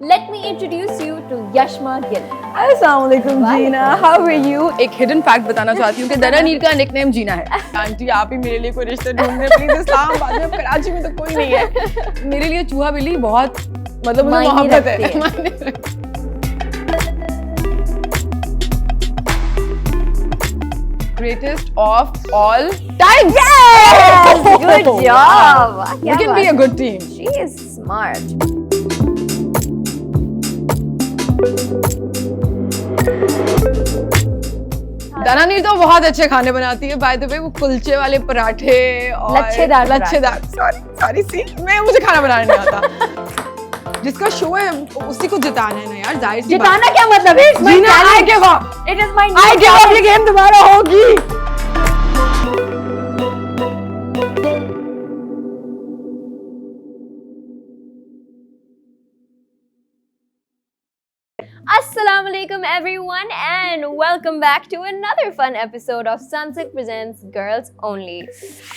Let me introduce you to Yashma Gill. अस्सलामुअलैकुम जीना, how are you? एक hidden fact बताना चाहती हूँ कि दनानीर का निकनेम जीना है। आंटी आप ही मेरे लिए कोई रिश्ता ढूंढ दे प्लीज, इस्लामाबाद में, कराची में तो कोई नहीं है। मेरे लिए चूहा बिल्ली बहुत मतलब मुझे मोहब्बत है। Greatest of all time. Yes, good job. We can be a good team. She is smart. दनानीर तो बहुत अच्छे खाने बनाती है। बाय द वे वो कुलचे वाले पराठे और लच्छेदार सॉरी सी मैं मुझे खाना बनाना नहीं आता। जिसका शो है उसी को जिताना है ना यार, जाहिर सी बात। जिताना क्या मतलब है? Jeena I give up. It is my I give up, ये गेम दोबारा होगी। Assalamualaikum everyone and welcome back to another fun episode of Sunset Presents Girls Only.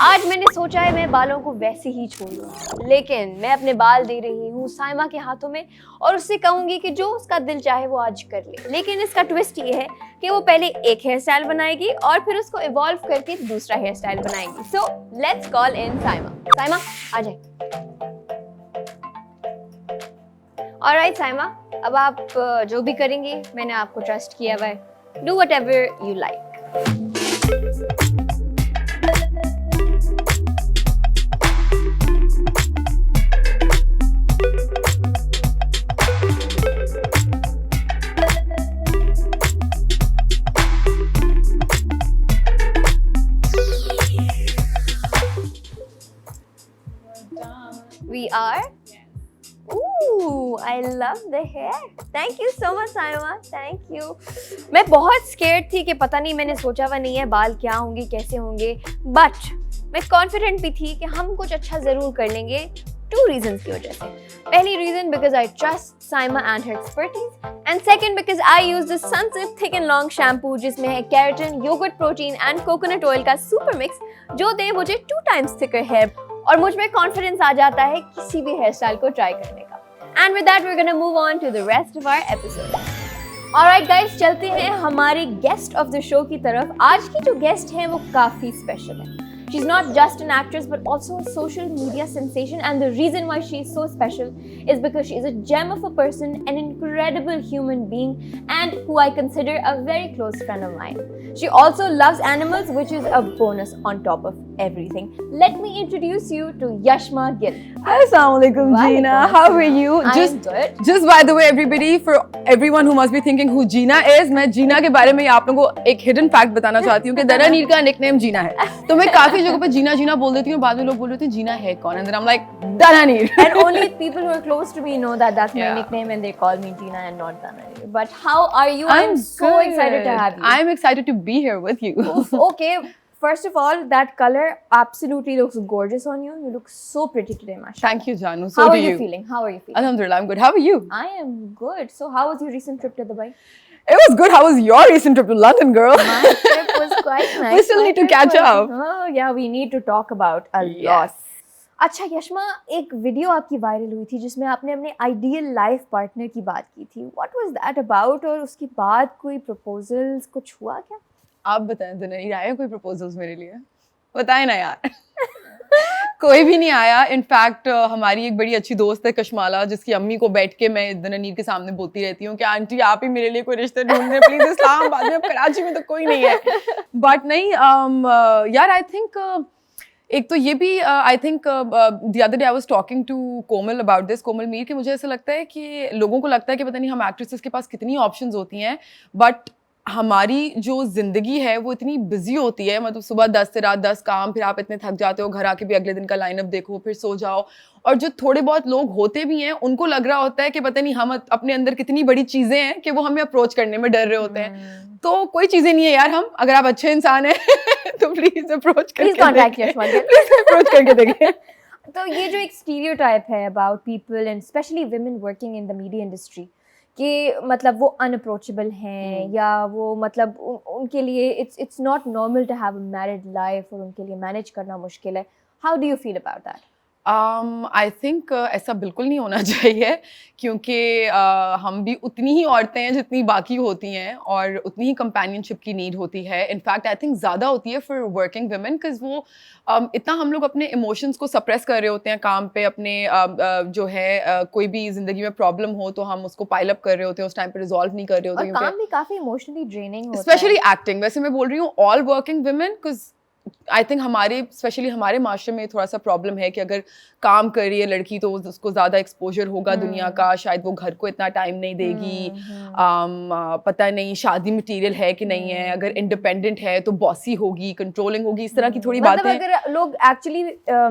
आज मैंने सोचा है मैं बालों को वैसे ही छोड़ दूँ, लेकिन मैं अपने बाल दे रही हूँ साइमा के हाथों में और उससे कहूँगी कि जो उसका दिल चाहे वो आज कर ले। लेकिन इसका ट्विस्ट ये है कि वो पहले एक हेयर स्टाइल बनाएगी और फिर उसको इवॉल्व करके दूसरा हेयर स्टाइल बनाएगी। So let's call in Saima. Saima आ जाए। ऑलराइट साइमा, अब आप जो भी करेंगी मैंने आपको ट्रस्ट किया हुआ है। Do whatever you like. We are. Ooh, I love the hair. Thank you so much, Saima. Thank you. मैं बहुत scared थी कि पता नहीं, मैंने सोचा हुआ नहीं है बाल क्या होंगे कैसे होंगे, but मैं confident भी थी कि हम कुछ अच्छा ज़रूर कर लेंगे। 2 reasons की वजह से। पहली reason because I trust Saima and her expertise, and second because I use the Sunsilk Thick and Long shampoo जिसमें है keratin, yogurt protein and coconut oil का super mix जो दे मुझे 2 times thicker hair और मुझ में कॉन्फिडेंस आ जाता है किसी भी हेयर स्टाइल को ट्राई करने का। And with that we are gonna move on to the rest of our episode. Alright guys, चलते हैं हमारे गेस्ट ऑफ द शो की तरफ। आज की जो गेस्ट है वो काफी स्पेशल है। She's not just an actress but also a social media sensation, and the reason why she's so special is because she is a gem of a person, an incredible human being, and who I consider a very close friend of mine. She also loves animals, which is a bonus on top of everything. Let me introduce you to Yashma Gill. Assalamualaikum Jeena, how are you? I'm good. Just by the way everybody, for everyone who must be thinking who Jeena is, मैं जीना के बारे में आप लोगों को एक hidden fact बताना चाहती हूँ कि दनानीर का निकनेम जीना है। तो मैं काफी जगह पे जीना जीना बोल देती हूँ, बाद में लोग बोल रहे थे जीना है कौन, and then I'm like दनानीर। And only people who are close to me know that that's my nickname and they call me Jeena and not Dananeer. But how are you? I'm so excited to have you. I'm excited to be here with you. Okay, first of all, that color absolutely looks gorgeous on you. You look so pretty today, Masha. Thank you Janu. So how do are you you feeling? How are you feeling? Alhamdulillah, I'm good. How are you? I am good. So how was your recent trip to Dubai? It was good. How was your recent trip to London, girl? My trip was quite nice. We still need to catch up. Oh yeah, we need to talk about a lot. अच्छा यशमा, एक video आपकी viral हुई थी जिसमें आपने अपने ideal life partner की बात की थी। What was that about? और उसके बाद कोई प्रपोजल्स कुछ हुआ क्या? आप बताएं, तो नहीं आए कोई प्रपोजल्स मेरे लिए? बताएं ना यार। कोई भी नहीं आया। इनफैक्ट हमारी एक बड़ी अच्छी दोस्त है कशमाला, जिसकी अम्मी को बैठ के मैं दनानीर के सामने बोलती रहती हूँ कि आंटी आप ही मेरे लिए कोई रिश्ता ढूंढ दे प्लीज, इस्लामाबाद में, कराची में तो कोई नहीं है। बट नहीं यार, आई थिंक एक तो ये भी I think the other day I was talking to Komal about this, Komal Mir, कि मुझे ऐसा लगता है कि लोगों को लगता है कि पता नहीं हम एक्ट्रेसेस के पास कितनी ऑप्शंस होती हैं, बट हमारी जो ज़िंदगी है वो इतनी बिजी होती है। मतलब सुबह 10 से रात 10 काम, फिर आप इतने थक जाते हो, घर आके भी अगले दिन का लाइनअप देखो, फिर सो जाओ। और जो थोड़े बहुत लोग होते भी हैं उनको लग रहा होता है कि पता नहीं हम अपने अंदर कितनी बड़ी चीज़ें हैं कि वो हमें अप्रोच करने में डर रहे होते हैं। तो कोई चीज़ें नहीं है यार, हम अगर आप अच्छे इंसान हैं तो प्लीज़ अप्रोच करके देखें। तो ये जो एक स्टीरियोटाइप है about people and specially women working in the media industry कि मतलब वो अनअप्रोचेबल हैं या वो मतलब उनके लिए it's not normal to have a married life और उनके लिए मैनेज करना मुश्किल है। How do you feel about that? I think ऐसा बिल्कुल नहीं होना चाहिए, क्योंकि हम भी उतनी ही औरतें हैं जितनी बाकी होती हैं, और उतनी ही कंपेनियनशिप की नीड होती है. इनफैक्ट आई थिंक ज़्यादा होती है फॉर वर्किंग वुमेन, बिकॉज वो इतना हम लोग अपने इमोशंस को सप्रेस कर रहे होते हैं काम पे, अपने जो है कोई भी ज़िंदगी में प्रॉब्लम हो तो हम उसको पाइल अप कर रहे होते हैं, उस टाइम पे रिजॉल्व नहीं कर रहे होते. और काम भी काफी इमोशनली ड्रेनिंग होता है. स्पेशली एक्टिंग, वैसे मैं बोल रही हूँ all working women, because I think हमारे स्पेशली हमारे माशरे में थोड़ा सा प्रॉब्लम है कि अगर काम कर रही है लड़की तो उसको ज़्यादा एक्सपोजर होगा दुनिया का, शायद वो घर को इतना टाइम नहीं देगी, पता नहीं शादी मटेरियल है कि नहीं है, अगर इंडिपेंडेंट है तो बॉसी होगी, कंट्रोलिंग होगी, इस तरह की थोड़ी मतलब बातें. अगर लोग एक्चुअली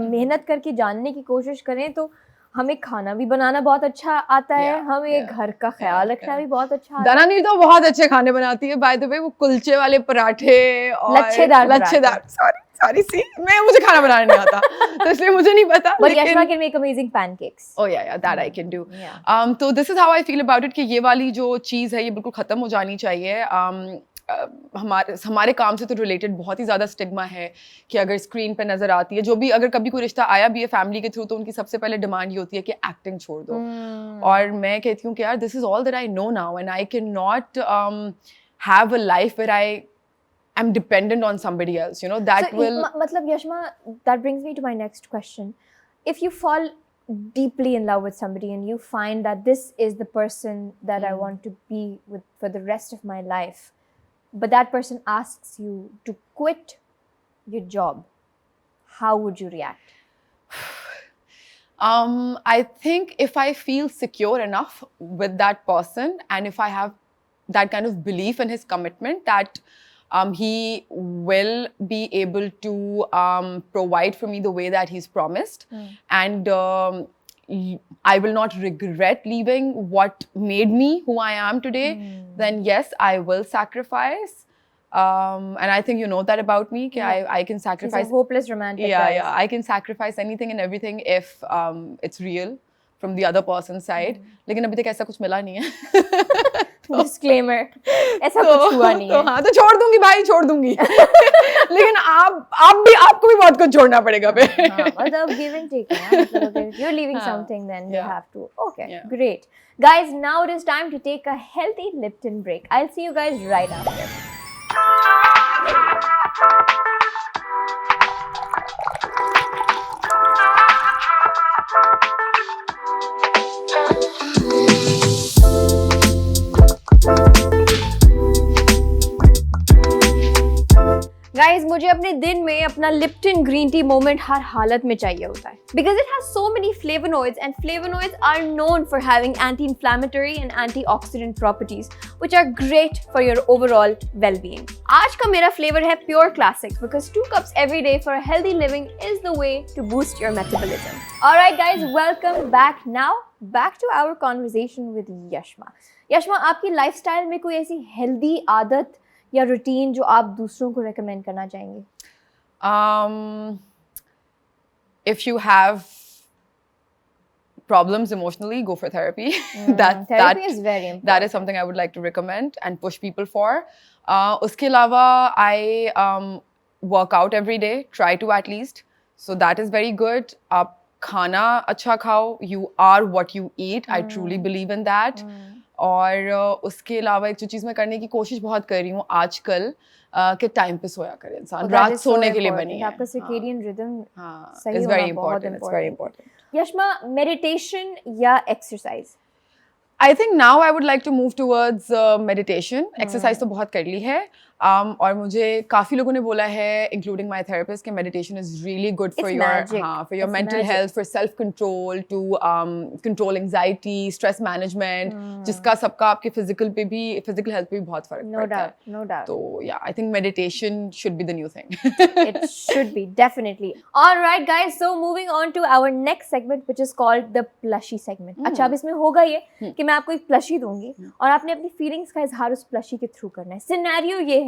मेहनत करके जानने की कोशिश करें तो हमें खाना भी बनाना बहुत अच्छा आता है, हमें घर का ख्याल रखना भी बहुत अच्छा आता है. दानानीर तो बहुत अच्छे खाने बनाती है बाय द वे, वो कुलचे वाले पराठे और लच्छेदार सॉरी सी, मुझे खाना बनाना नहीं आता तो इसलिए मुझे नहीं पता. But Yashma can make amazing pancakes. Oh yeah, that I can do. Yeah. तो this is how I feel about it कि ये वाली जो चीज़ है ये बिल्कुल ख़त्म हो जानी चाहिए. हमारे काम से तो रिलेटेड बहुत ही ज़्यादा स्टिग्मा है कि अगर स्क्रीन पे नज़र आती है, जो भी अगर कभी कोई रिश्ता आया भी है फैमिली के थ्रू, तो उनकी सबसे पहले डिमांड ये होती है कि एक्टिंग छोड़ दो. और मैं कहती हूँ कि यार this is all that I know now, and I can not have a life where I I'm dependent on somebody else, you know, that so, will... Matlab, Yashma, that brings me to my next question. If you fall deeply in love with somebody and you find that this is the person that I want to be with for the rest of my life, but that person asks you to quit your job, how would you react? I think if I feel secure enough with that person, and if I have that kind of belief in his commitment that he will be able to provide for me the way that he's promised, and I will not regret leaving what made me who I am today, then yes, I will sacrifice. And I think you know that about me, I can sacrifice. She's a hopeless romantic. Yeah, I can sacrifice anything and everything if it's real from the other person's side. लेकिन अभी तक ऐसा कुछ मिला नहीं है. Disclaimer, ऐसा कुछ हुआ नहीं है. हाँ, तो छोड़ दूंगी भाई, छोड़ दूंगी. लेकिन आपको भी बहुत कुछ छोड़ना पड़ेगा पे. मतलब give and take है. मतलब if you're leaving something, then you have to. Okay, great. Guys, now it is time to take a healthy Lipton break. I'll see you guys right after. Guys मुझे अपने दिन में अपना Lipton green tea moment हर हालत में चाहिए होता है, because it has so many flavonoids and flavonoids are known for having anti-inflammatory and antioxidant properties which are great for your overall well-being. आज का मेरा फ्लेवर है pure classic, because 2 cups every day for a healthy living is the way to boost your metabolism. Alright guys, welcome back. Now back to our conversation with Yashma. Yashma, आपकी lifestyle में कोई ऐसी healthy आदत या routine जो आप दूसरों को रेकमेंड करना चाहेंगे? If you have problems emotionally, go for therapy. Therapy is very important. That is something I would like to recommend and push people for. उसके अलावा I work out every day, try to at least. So that is very good. आप खाना अच्छा खाओ. You are what you eat. I truly believe in that. और उसके अलावा एक जो चीज़ मैं करने की कोशिश बहुत कर रही हूँ आजकल कि टाइम पे सोया करे इंसान. रात सोने के लिए बनी है. आपका सर्केडियन रिदम सही is होना very बहुत important. It's very important. Yashma, meditation या exercise? I think now I would like to move towards meditation. Exercise तो बहुत कर ली है. और मुझे काफ़ी लोगों ने बोला है, including my therapist, कि meditation is really good for your mental health, for self control, to control anxiety, stress management, जिसका सबका आपके physical health पे भी बहुत फर्क पड़ता है. No doubt. तो yeah, I think meditation should be the new thing. It should be, definitely. All right, guys. So moving on to our next segment, which is called the plushie segment. अच्छा, अब इसमें होगा ये कि मैं आपको एक plushie दूंगी और आपने अपनी feelings का इजहार उस plushie के थ्रू करना है. सिनेरियो ये है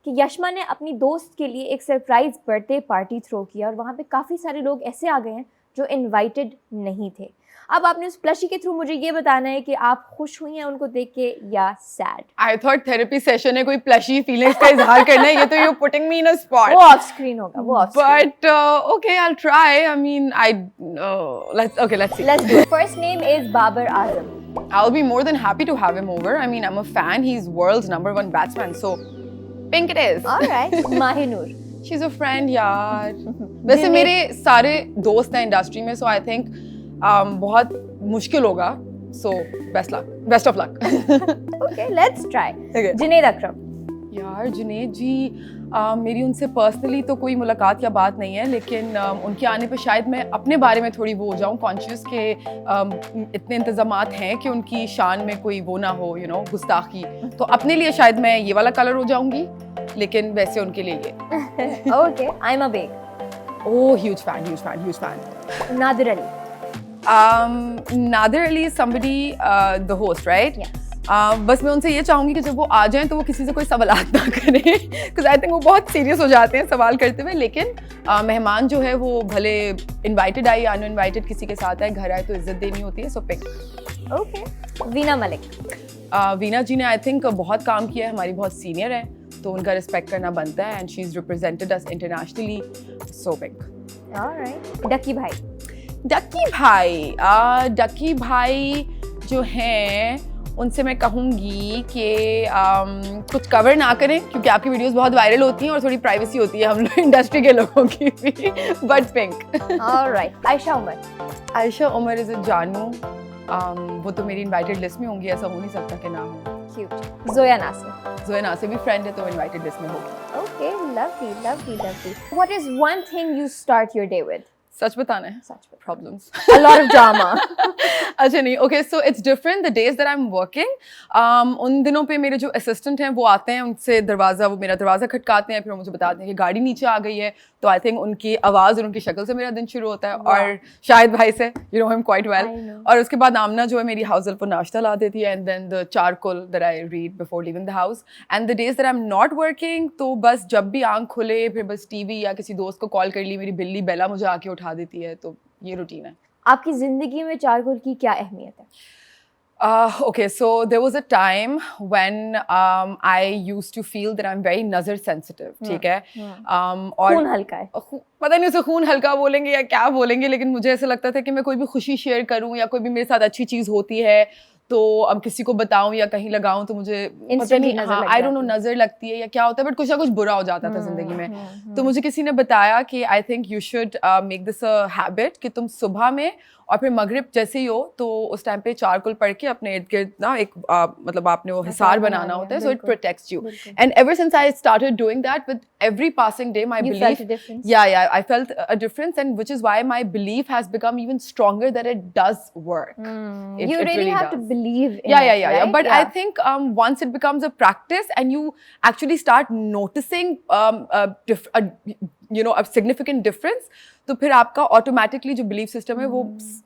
कि यशमा ने अपनी दोस्त के लिए एक सरप्राइज बर्थडे पार्टी थ्रो किया और वहाँ पे काफ़ी सारे लोग ऐसे आ गए हैं जो इनवाइटेड नहीं थे. अब आपने उस प्लशी के थ्रू मुझे ये बताना है कि आप खुश हुई हैं उनको देख के या sad. I thought therapy session है, कोई प्लशी फीलिंग्स का इजहार करना है, ये तो you putting me in a spot. वो ऑफ स्क्रीन होगा, वो of screen. But okay, I'll try. I mean, let's see. Let's do it. First name is Babar Azam. I'll be more than happy to have him over. I mean, I'm a fan. He's world's #1 batsman. So, pink it is. All right. Mahinoor. She's a friend, यार. वैसे मेरे सारे दोस्त हैं industry में, so I think बहुत मुश्किल होगा. So, best of luck. Okay, let's try. Okay. Junaid Akram. यार जुनैद जी, मेरी उनसे पर्सनली तो कोई मुलाकात या बात नहीं है, लेकिन उनके आने पे शायद मैं अपने बारे में थोड़ी वो हो जाऊँ कॉन्शियस के इतने इंतजामात हैं कि उनकी शान में कोई वो ना हो, यू नो, गुस्ताखी। तो अपने लिए शायद मैं ये वाला कलर हो जाऊंगी, लेकिन वैसे उनके लिए ये। Okay, Aima Baig. Oh, huge fan. Nadir Ali. Nadir Ali is somebody, the host, right? Yes. बस मैं उनसे ये चाहूंगी कि जब वो आ जाएं तो वो किसी से कोई सवालात ना करें, बिकॉज आई थिंक वो बहुत सीरियस हो जाते हैं सवाल करते हुए। लेकिन मेहमान जो है वो भले इनवाइटेड आए या अनइनवाइटेड किसी के साथ आए, घर आए तो इज्जत देनी होती है। So pick. Okay. Veena Malik. Veena ji ने आई थिंक बहुत काम किया है, हमारी बहुत सीनियर है, तो उनका रिस्पेक्ट करना बनता है, and she is represented us internationally. So pick. All right. Ducky Bhai. Ducky Bhai जो हैं उनसे मैं कहूँगी कि कुछ कवर ना करें, क्योंकि आपकी वीडियोस बहुत वायरल होती हैं और थोड़ी प्राइवेसी होती है हम लोग इंडस्ट्री के लोगों की भी। But pink. All right. Aisha Umar. Aisha Umar is a जानू, वो तो मेरी इनवाइटेड लिस्ट में होंगी, ऐसा हो नहीं सकता कि ना हो। Cute. Zoya Nasir. जोया से भी फ्रेंड है तो इनवाइटेड लिस्ट में होगी। Okay, lovely. What is one thing you start your day with? सच बताना है? Such Problems. a lot of drama. अच्छा नहीं, okay, so it's different the days that I am working. उन दिनों पे मेरे जो असिस्टेंट हैं वो आते हैं, उनसे वो मेरा दरवाज़ा खटकाते हैं, फिर वो मुझे बताते हैं कि गाड़ी नीचे आ गई है, तो आई थिंक उनकी आवाज़ और उनकी शक्ल से मेरा दिन शुरू होता है। और शायद भाई से, you know him quite well. और उसके बाद आमना जो है मेरी हाउस हेल्प को नाश्ता ला देती है, and then the charcoal that I read before leaving the house. And the days that I am not working, तो बस जब भी आँख खुले फिर बस टीवी या किसी दोस्त को कॉल कर ली, मेरी बिल्ली बेला मुझे आके उठा देती है, तो ये रूटीन है। आपकी जिंदगी में चारकोल की क्या अहमियत है? Okay, so there was a time when I used to feel that I'm very nazar sensitive, ठीक है? और खून हल्का है। पता नहीं उसे खून हल्का बोलेंगे या क्या बोलेंगे, लेकिन मुझे ऐसा लगता था कि मैं कोई भी खुशी शेयर करूं या कोई भी मेरे साथ अच्छी चीज़ होती है तो अब किसी को बताऊं या कहीं लगाऊं तो मुझे आई डोंट नो नजर लगती है या क्या होता है, बट कुछ ना कुछ बुरा हो जाता था जिंदगी में। तो मुझे किसी ने बताया कि I think you should make this a habit कि तुम सुबह में और फिर मगरिब जैसे ही हो तो उस टाइम पे चारकोल पढ़ के अपने इर्द गिर्द ना एक मतलब आपने वो हिसार बनाना होता है, so it protects you. And ever since I started doing that with every passing day my belief, yeah, I felt a difference, and which is why my belief has become even stronger that it does work. You really have to believe in yeah, it, yeah. right? But I think once it becomes a practice and you actually start noticing a significant difference, तो फिर आपका automatically जो belief system है वो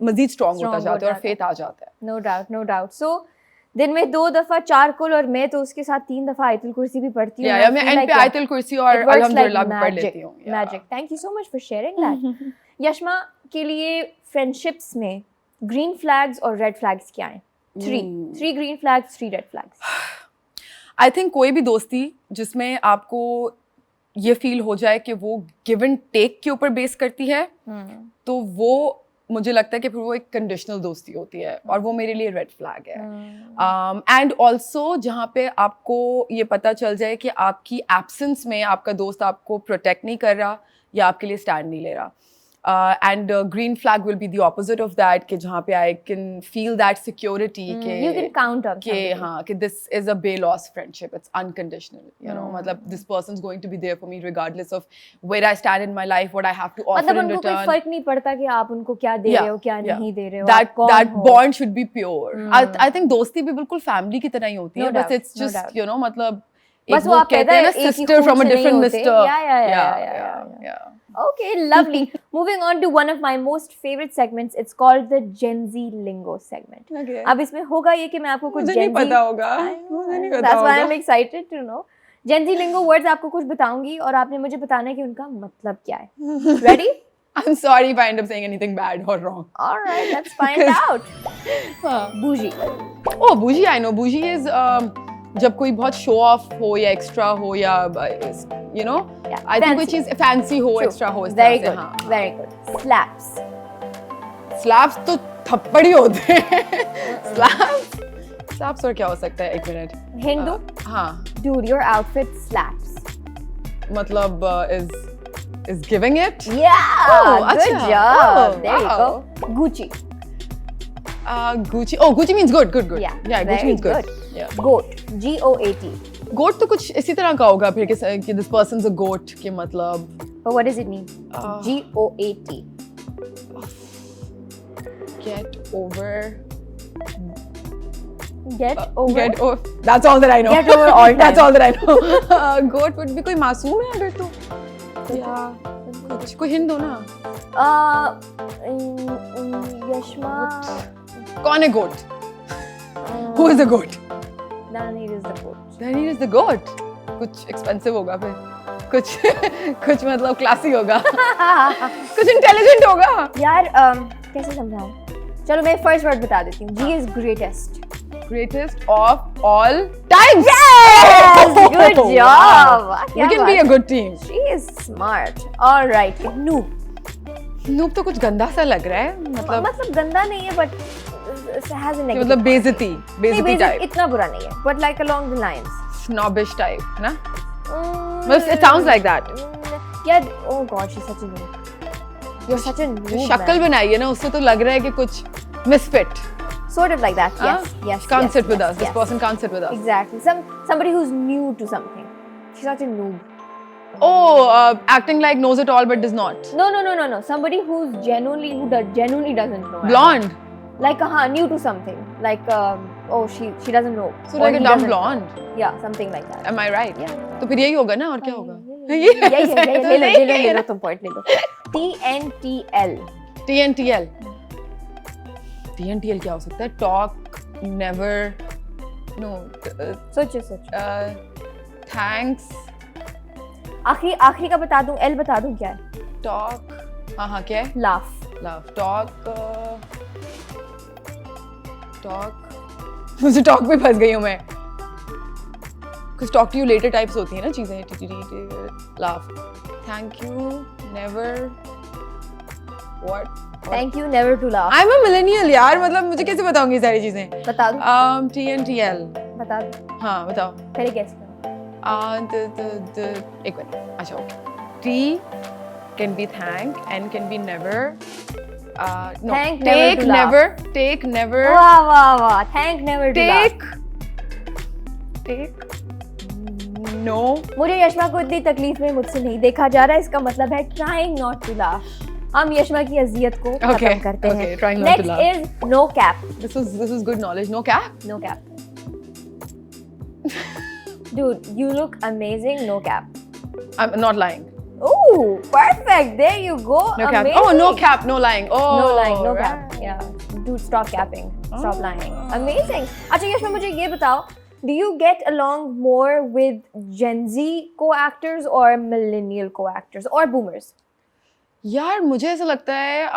मजीद strong होता जाता है और फेथ आ जाता है। No doubt. सो दिन में 2 दफा चारकोल और मैं तो उसके साथ 3 दफा आयतुल कुर्सी भी पढ़ती हूँ। मैं एंड पे आयतुल कुर्सी और अल्हम्दुलिल्लाह भी पढ़ लेती हूँ। Magic. Thank you so much for sharing that. Yashma के लिए फ्रेंडशिप्स में ग्रीन फ्लैग्स और रेड फ्लैग्स क्या हैं? 3 green flags, 3 red flags. I think कोई भी दोस्ती जिसमें आपको ये फील हो जाए कि वो गिव एंड टेक के ऊपर बेस करती है, तो वो मुझे लगता है कि फिर वो एक कंडीशनल दोस्ती होती है, और वो मेरे लिए रेड फ्लैग है। एंड ऑल्सो जहाँ पे आपको ये पता चल जाए कि आपकी एब्सेंस में आपका दोस्त आपको प्रोटेक्ट नहीं कर रहा या आपके लिए स्टैंड नहीं ले रहा। And green flag will be the opposite of that, कि जहाँ पे I can feel that security you can count on कि हाँ कि this is a bayless friendship, it's unconditional, you know, मतलब this person is going to be there for me regardless of where I stand in my life, what I have to offer in return. मतलब उनको कोई फर्क नहीं पड़ता कि आप उनको क्या दे रहे हो क्या नहीं दे रहे हो, that bond should be pure. I think दोस्ती भी बिल्कुल फैमिली की तरह ही होती है, बस इट्स जस्ट यू नो मतलब बस वो आप कहते हैं ना sister from a different mister. Yeah. Okay, lovely. Moving on to one of my most favorite segments. It's called the Gen Z Lingo segment. Okay. अब इसमें होगा ये कि मैं आपको कुछ मुझे Gen नहीं Z पता होगा, मुझे नहीं पता That's why होगा। I'm excited to know. Gen Z Lingo words आपको कुछ बताऊंगी और आपने मुझे बताना है कि उनका मतलब क्या है। Ready? I'm sorry if I end up saying anything bad or wrong. All right, let's find out. Bougie. Oh, bougie, I know. Bougie is जब कोई बहुत show off हो या extra हो या you know, Yeah, I think कोई fancy. चीज fancy हो, True. extra हो इस Very तरह से, good. हाँ. Very good. Slaps. Slaps तो थप्पड़ ही होते हैं. Slaps और क्या हो सकता है? एक मिनट. Hindu. हाँ. Dude, your outfit slaps. मतलब is giving it? Yeah. Oh, good अच्छा. job. Oh, there wow. you go. Gucci. Gucci. Oh, Gucci means good. Yeah. Gucci very means good. Yeah. Goat. G-O-A-T. Goat तो कुछ इसी तरह का होगा फिर कि this person's a goat के मतलब. But what does it mean? G-O-A-T. Get over. Get over. Get over. That's all that I know. Get over all time. That's all that I know. Goat would be कोई मासूम है अगर तो. या कुछ कोई हिंट दो ना. Yashma. कौन है goat? Who is the goat? Danir is the goat. Danir is the goat. कुछ expensive होगा फिर. कुछ मतलब classy होगा. कुछ intelligent होगा. यार कैसे समझाऊं? चलो मैं first word बता देती हूँ. G is greatest. Greatest of all times. Yes, good Wow. job. We can be a good team. She is smart. All right. Noob. Noob तो कुछ गंदा सा लग रहा है. मतलब गंदा नहीं है but has a negative. मतलब बेइज्जती नहीं, type. इतना बुरा नहीं है. But like along the lines. Snobbish type, है ना? Well, it sounds like that. Yeah. Oh God, she's such a noob. You're such a noob. शक्ल man. बनाई है ना उससे तो लग रहा है कि कुछ misfit. Sort of like that. Yes. Yes. Can't yes, sit with yes, us. This yes. person can't sit with us. Exactly. Somebody who's new to something. She's such a noob. Oh, acting like knows it all but does not. No. Somebody who's genuinely doesn't know. Blonde. Like new to something. Like she doesn't know. So Or like a he dumb doesn't know. blonde. Yeah, something like that. Am I right? Yeah. तो फिर यही होगा ना और क्या होगा? यही ले लो तुम point ले लो. TNTL. TNTL. TNTL क्या हो सकता है? Talk, never, no. सोचो. Thanks. आखिरी का बता दूं. L बता दूं क्या है? Talk. हाँ क्या है? Laugh. Love. Talk. मुझे talk पे फंस गई हूँ मैं. कुछ talk to you later types होती है ना चीजें. Laugh. Thank you. Never. What? Thank you, never to laugh. I'm a millennial यार, मतलब मुझे कैसे बताऊंगी सारी चीजें? बता दूं. TNTL. बता दूं. हाँ बताओ. पहले guess करो. एक मिनट. अच्छा okay. T can be thank, N can be never. No. Thank, never Take, to laugh. never. Take, never. वाह. Thank, never to laugh. Take. No. मुझे यशमा को इतनी तकलीफ में मुझसे नहीं देखा जा रहा है. इसका मतलब है trying not to laugh. हम यशमा की अजियत को खत्म करते हैं. Trying not to laugh. Next is no cap. This is good knowledge. No cap. No cap. Dude, you look amazing. No cap. I'm not lying. Oh, perfect. There you go. No cap. Amazing. Oh, no cap. No lying. Oh. No lying. No right. cap. Yeah. Dude, stop capping. Stop lying. Amazing. अच्छा यशमा मुझे ये बताओ. Do you get along more with Gen Z co-actors or millennial co-actors or boomers? यार मुझे ऐसा लगता है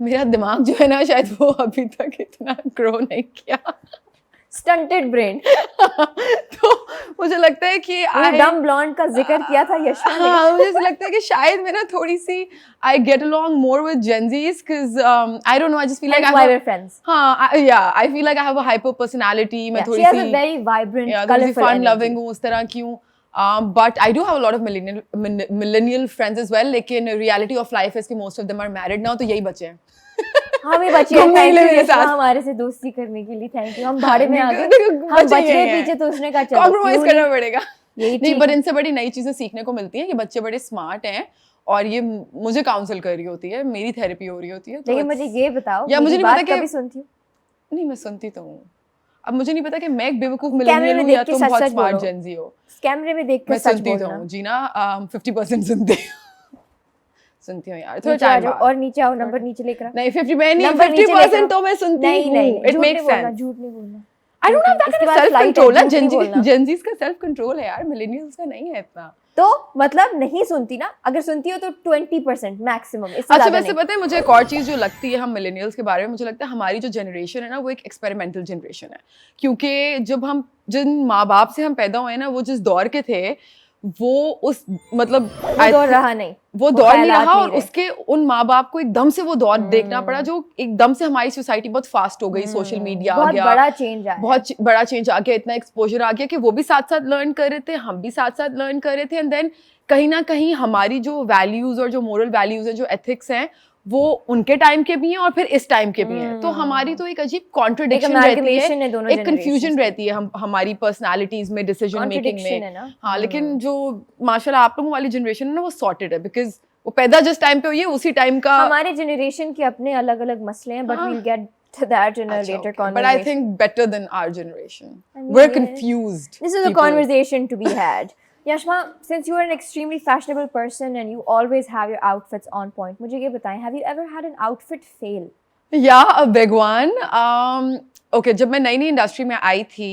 मेरा दिमाग जो है ना शायद वो अभी तक इतना ग्रो नहीं किया. Stunted brain. तो मुझे लगता है कि डम ब्लॉन्ड का जिक्र किया था यशमा ने. हाँ मुझे ऐसा लगता है कि शायद मैं ना थोड़ी सी I get along more with Gen Zs because I don't know, I just feel like why we're friends. हाँ I feel like I have a hyper personality. मैं थोड़ी she has a C very vibrant, थोड़ी सी colorful fun energy. loving हूँ उस तरह की हूँ. But I do have a lot of millennial friends as well. लेकिन reality of life is कि most of them are married now, तो यही बचे हैं. हाँ भी बचे हैं. Thank you यशमा हमारे से दोस्ती करने के लिए. Thank you. हम भाड़े में आ गए. हम बच गए पीछे तो उसने कहा चलो. Compromise करना पड़ेगा. नहीं पर इनसे बड़ी नई चीजें सीखने को मिलती हैं. ये बच्चे बड़े स्मार्ट हैं और ये मुझे काउंसिल कर रही होती है, मेरी थेरेपी हो रही होती है. लेकिन मुझे ये बताओ. या मुझे नहीं पता कि कभी सुनती हूँ. नहीं मैं सुनती तो हूँ. अब मुझे नहीं पता कि मैं एक बेवकूफ मिलेनियल हूँ या तुम बहुत स्मार्ट जेन ज़ी हो. कैमरे में देख के सच बोलना. मैं सुनती हूँ. 50% सुनती हूँ यार. थोड़ा टाइम और नीचे आओ. नंबर नीचे लेकर. नहीं 50% तो मैं सुनती हूँ. It makes sense. झूठ नहीं बोलना. I don't have that kind of self control. Gen Z's का self control है यार. Millennials का नहीं है इतना. तो मतलब नहीं सुनती ना, अगर सुनती हो तो 20% मैक्सिमम, इससे अच्छा ज्यादा वैसे नहीं। पता है मुझे एक और चीज़ जो लगती है हम मिलेनियल्स के बारे में, मुझे लगता है हमारी जो जनरेशन है ना वो एक एक्सपेरिमेंटल जनरेशन है, क्योंकि जब हम जिन माँ बाप से हम पैदा हुए ना वो जिस दौर के थे वो उस मतलब वो दौर रहा नहीं, वो दौर नहीं ख्यालात रहा, और रहे। उसके उन माँ बाप को एकदम से वो दौर देखना पड़ा जो एकदम से हमारी सोसाइटी बहुत फास्ट हो गई, सोशल मीडिया आ बहुत गया, बड़ा चेंज आया, बहुत बड़ा चेंज आ गया, इतना एक्सपोजर आ गया कि वो भी साथ साथ लर्न कर रहे थे, हम भी साथ साथ लर्न कर रहे थे, एंड देन कहीं ना कहीं हमारी जो वैल्यूज और जो मोरल वैल्यूज है, जो एथिक्स हैं, वो उनके टाइम के भी हैं और फिर इस टाइम के भी हैं, तो हमारी तो एक अजीब कॉन्ट्रडिक्शन रहती है, एक कंफ्यूजन रहती है हम हमारी पर्सनालिटीज में, डिसीजन मेकिंग में। हाँ, लेकिन जो माशाल्लाह आप लोगों वाली जनरेशन है ना वो सॉर्टेड है, बिकॉज वो पैदा जिस टाइम पे हुई है उसी टाइम का। हमारे जनरेशन के अपने अलग अलग मसले हैं, but we'll get to that in a later conversation. But I think better than our generation. We're confused. This is a conversation to be had. Yashma, since you are an extremely fashionable person and you always have your outfits on point, मुझे ये बताएं, have you ever had an outfit fail? Yeah, a big one. Okay, जब मैं नई industry में आई थी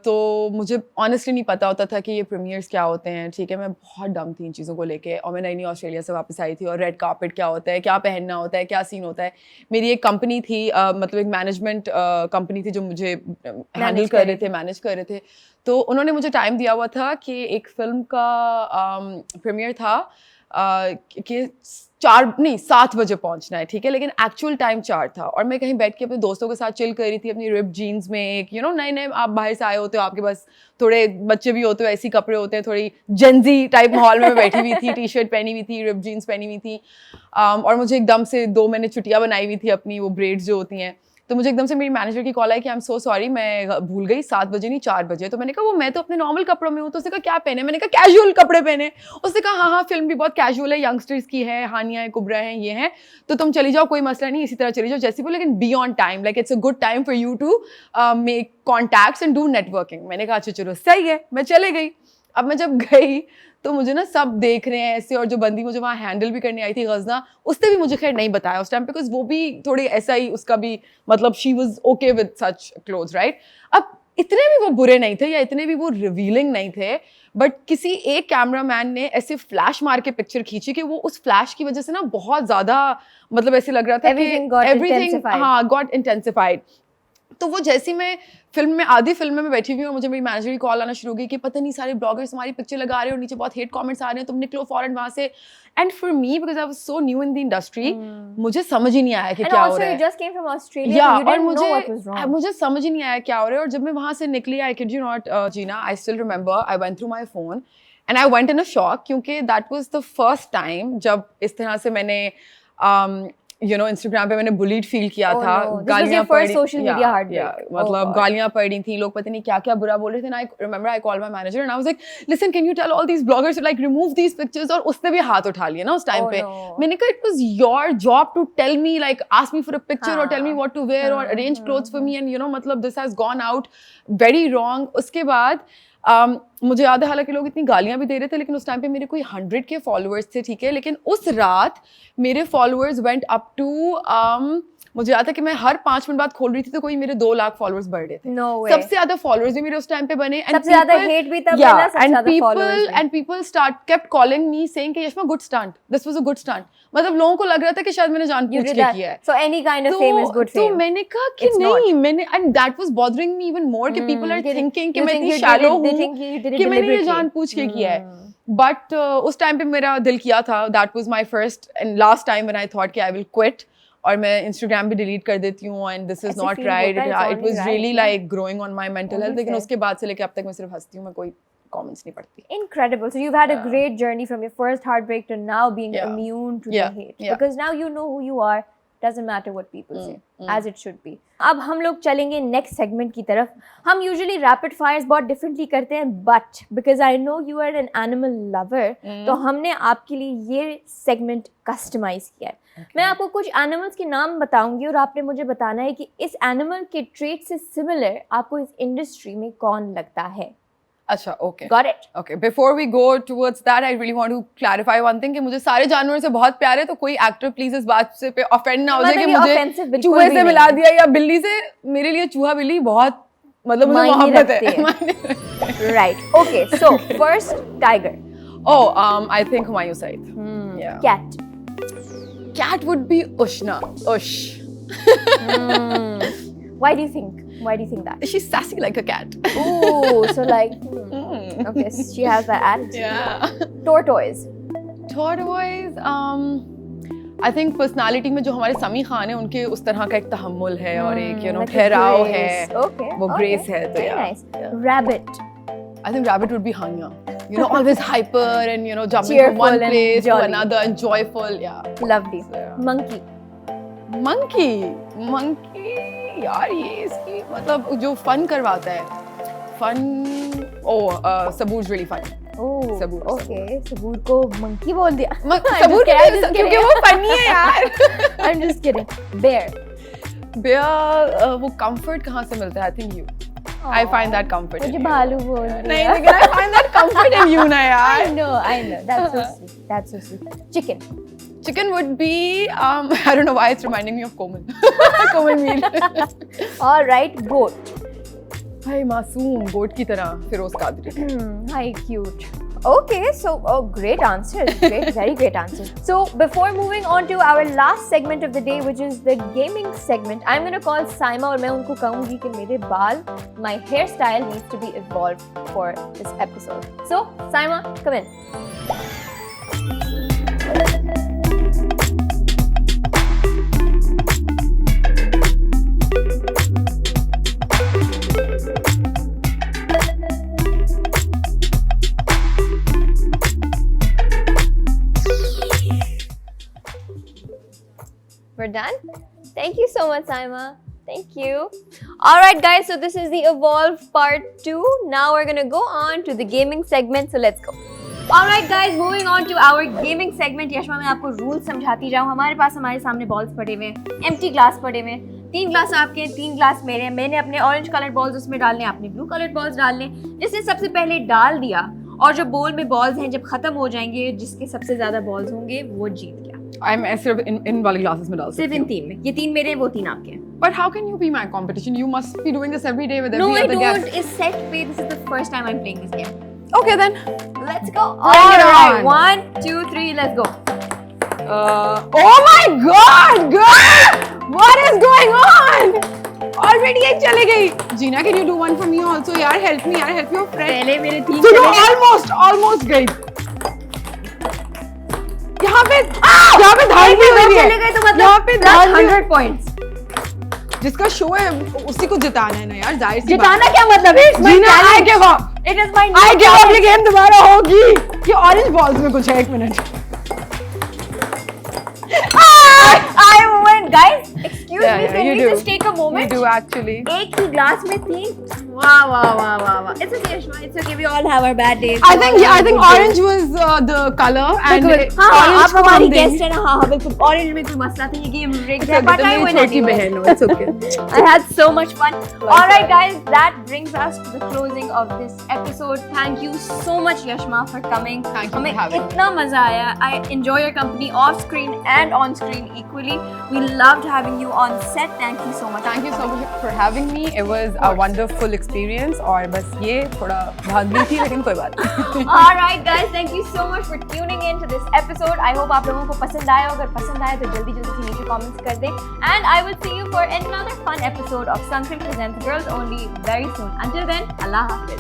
तो मुझे ऑनेस्टली नहीं पता होता था कि ये प्रीमियर्स क्या होते हैं, ठीक है, मैं बहुत डम थी इन चीज़ों को लेके, और मैं नई ऑस्ट्रेलिया से वापस आई थी, और रेड कार्पेट क्या होता है, क्या पहनना होता है, क्या सीन होता है। मेरी एक कंपनी थी, मतलब एक मैनेजमेंट कंपनी थी जो मुझे हैंडल कर रहे थे, मैनेज कर रहे थे, तो उन्होंने मुझे टाइम दिया हुआ था कि एक फिल्म का प्रीमियर था कि 7 बजे पहुंचना है, ठीक है, लेकिन एक्चुअल टाइम 4 था, और मैं कहीं बैठ के अपने दोस्तों के साथ चिल कर रही थी अपनी रिप जीन्स में, एक नए नए आप बाहर से आए होते हो, आपके पास थोड़े बच्चे भी होते हो, ऐसी कपड़े होते हैं, थोड़ी जेंजी टाइप माहौल में बैठी हुई थी, टी शर्ट पहनी हुई थी, रिप जीन्स पहनी हुई थी, और मुझे एकदम से 2 मैंने छुट्टियाँ बनाई हुई थी अपनी, वो ब्रेड्स जो होती हैं, तो मुझे एकदम से मेरी मैनेजर की कॉल आई कि आई एम सो सॉरी, मैं भूल गई, 7 बजे नहीं 4 बजे। तो मैंने कहा वो मैं तो अपने नॉर्मल कपड़ों में हूँ। तो उसने कहा क्या पहने, मैंने कहा कैजुअल कपड़े पहने। उसने कहा हाँ फिल्म भी बहुत कैजुअल है, यंगस्टर्स की है, हानिया है, कुबरा है, ये है, तो तुम चली जाओ, कोई मसला नहीं, इसी तरह चली जाओ जैसी भी, लेकिन be on time, like it's a good time for you to make contacts and do networking. मैंने कहा अच्छा चलो सही है, मैं चले गई। अब मैं जब गई तो मुझे ना सब देख रहे हैं ऐसे, और जो बंदी मुझे वहाँ हैंडल भी करने आई थी गजना, उसने भी मुझे खैर नहीं बताया उस टाइम पे, बिकॉज वो भी थोड़ी ऐसा ही, उसका भी मतलब she was okay with such clothes, right. अब इतने भी वो बुरे नहीं थे या इतने भी वो रिवीलिंग नहीं थे, बट किसी एक कैमरामैन ने ऐसे फ्लैश मार के पिक्चर खींची कि वो उस फ्लैश की वजह से ना बहुत ज्यादा मतलब ऐसे लग रहा था कि एवरीथिंग हाँ गॉट इंटेंसिफाइड। तो वो जैसी मैं फिल्म में आधी फिल्म में बैठी हुई हूँ, मुझे मेरी मैनेजर की कॉल आना शुरू हो गई कि पता नहीं सारे ब्लॉगर्स हमारी पिक्चर लगा रहे हैं और नीचे बहुत हेट कमेंट्स आ रहे हैं, तुम निकलो फॉरन वहाँ से। And for me because I was so new in the industry, मुझे समझ ही नहीं आया कि क्या हो रहा है, और मुझे समझ ही नहीं आया क्या हो रहा है। और जब मैं वहाँ से निकली, I kid you not Jeena, I still remember I went through my phone and I went in a shock, क्योंकि that was the first time जब इस तरह से मैंने इंस्टाग्राम पे मैंने बुलीड फील किया था, गालियां पड़ी, मतलब गालियां पड़ी थी, लोग पता नहीं क्या क्या बुरा बोल रहे थे। And I remember I called my manager and I was like listen can you tell all these bloggers to like remove these pictures, और उसने भी हाथ उठा लिया ना उस टाइम पे। मैंने कहा it was your job to tell me, like ask me for a picture और tell me what to wear और arrange clothes for me, and मतलब this has gone out very wrong. उसके बाद मुझे याद है हालांकि लोग इतनी गालियां भी दे रहे थे, लेकिन उस टाइम पे मेरे कोई 100 के फॉलोअर्स थे, ठीक है, लेकिन उस रात मेरे फॉलोअर्स वेंट अप टू मुझे याद है कि मैं हर 5 मिनट बाद खोल रही थी तो कोई मेरे 2 लाख फॉलोअर्स बढ़ रहे थे। सबसे ज्यादा फॉलोअर्स भी मेरे उस टाइम पे बने, सबसे ज्यादा हेट भी तब बना, सबसे ज्यादा फॉलोअर्स भी। And people start kept calling me saying कि Yashma good stunt, this was a good stunt, मतलब लोगों को लग रहा था कि शायद मैंने जानबूझ के किया है। So any kind of fame is good fame. तो मैंने कहा कि नहीं, मैंने and that was bothering me even more कि पीपल आर थिंकिंग कि मैं इतनी शैलो हूं कि मैंने ये जानबूझ के किया है। बट उस टाइम पे मेरा दिल किया था, that was my first and last time when I thought कि आई विल क्विट, और मैं इंस्टाग्राम भी डिलीट कर देती हूँ, and this is not right, it was really like growing on my mental health. लेकिन उसके बाद से लेके अब तक मैं सिर्फ हंसती हूँ, मैं कोई comments नहीं पढ़ती। Incredible. So you've had a great journey from your first heartbreak to now being immune to the hate. Because now you know who you are. Doesn't matter what people say, as it should be. अब हम लोग चलेंगे next segment की तरफ। हम usually rapid fires बहुत differently करते हैं, but because I know you are an animal lover, तो हमने आपके लिए ये सेगमेंट कस्टमाइज किया है। मैं आपको कुछ एनिमल्स के नाम बताऊंगी और आपने मुझे बताना है कि इस एनिमल के ट्रेट से सिमिलर आपको इस इंडस्ट्री में कौन लगता है। अच्छा, okay. Got it? Okay. Before we go towards that, I really want to clarify one thing कि मुझे सारे जानवरों से बहुत प्यार है, तो कोई एक्टर प्लीज इस बात से पे ऑफेंड ना हो जाए कि मुझे चूहे से मिला दिया या बिल्ली से। मेरे लिए चूहा बिल्ली बहुत मतलब मुझे मोहब्बत है। Right. Okay. So first, tiger. Oh, I think Humayun Saeed. Yeah. Cat. Cat would be Ushna. Ush. Why do you think that? She's sassy like a cat. Ooh, so like, okay, she has that attitude. Yeah. Tortoise. Tortoise. I think personality में जो हमारे समी खान है उनके उस तरह का एक तहम्मुल है और एक like a ठहराव grace. है. Okay. वो grace है तो Very yeah. nice. Rabbit. I think rabbit would be Hanya. Always hyper and jumping Cheerful from one and place to jolly. another and joyful. Yeah. Lovely. So, yeah. Monkey. Monkey. यार ये इसकी मतलब जो fun करवाता है. Fun. Oh, Saboor's really funny. Oh, Saboor. okay. Sabur को monkey बोल दिया. Saboor क्योंकि वो funny है यार. I'm just kidding. Bear. Bear वो comfort कहाँ से मिलता है? I think you. I find that comfort. मुझे in you. भालू बोल दिया. नहीं लेकिन I find that comfort in you ना यार. I know. That's so sweet. That's so sweet. Chicken. Chicken would be I don't know why it's reminding me of Komal. Komal Mir. All right. Goat. Hi मासूम goat की तरह Firoz Qadri. Hi, cute. Okay, so great answers. Very great answers. So before moving on to our last segment of the day, which is the gaming segment, I'm gonna call Saima और मैं उनको कहूँगी कि मेरे बाल, my hairstyle needs to be evolved for this episode. So Saima, come in. We're done? Thank you so much, Saima. Thank you. Alright guys, so this is the Evolve part 2. Now we're gonna go on to the gaming segment, so let's go. Alright guys, moving on to our gaming segment. Yashma मैं आपको rules समझाती जाऊँ. हमारे सामने balls पड़े हुए हैं, empty glass पड़े हुए हैं. 3 ग्लास आपके हैं, 3 ग्लास मेरे हैं. मैंने अपने ऑरेंज कलर बॉल्स उसमें डालने, आपने ब्लू कलर बॉल्स डालने. जिसने सबसे पहले डाल दिया और जो बोल में बॉल्स हैं जब खत्म हो जाएंगे, जिसके सबसे ज्यादा बॉल्स होंगे वो जीत गया. मैं सिर्फ इन वाले glasses में डाल सकती सिर्फ इन 3 में. ये 3 मेरे हैं, वो 3 आपके हैं. But how can you be my competition? You must be doing this every day with No, every I other don't. guest. It's set pay. This is the first time I'm playing this game. Okay then. Let's go. Bring it Alright, on. 1, 2, 3, let's go. Oh my God, girl! What is going on? Already एक चले गई. Gina, can you do one for me also? यार help me, यार help your friend. पहले मेरे 3 So almost गई. यहाँ पे धार भी हुई है. चले गए तो मतलब यहाँ पे धार भी 100 points. जिसका शो है उसी को जिताना है ना यार, जाहिर सी बात. जिताना क्या मतलब है? It's my जीना, I talent. give up. It is my I new give up. ये talent. गेम दोबारा होगी. ये ऑरेंज बॉल्स में कुछ है. 1 minute. I win, guys. Excuse me, can you we do. just take a You moment? do actually. एक ही glass में 3. Wow. It's okay, Ashma. It's okay. We all have our bad days. I think orange was the color and बिल्कुल. हाँ, orange आप हमारी को हम guest है ना. हाँ, बिल्कुल. ऑरेंज में कोई मसला नहीं. ये गेम रिग्ड है, देंगे. but I मेरी win छोटी anyway. बहन हो. It's okay. I had so much fun. Alright guys, that brings us to the closing of this episode. Thank you so much Yashma for coming. Thank you for हमें having me. इतना मजा आया. I enjoy your company off screen and on screen equally. We loved having you on set. Thank you so much. Thank you so much for having me. It was a wonderful experience. और बस ये थोड़ा भाग गई थी लेकिन कोई बात नहीं. Alright guys, thank you so much for tuning in to this episode. I hope आप लोगों को पसंद आया. अगर पसंद आया तो जल्दी से नीचे comments कर दें. And I will see you for another fun episode of Sunfilm Presents Girls Only very soon. Until then, Allah Hafiz.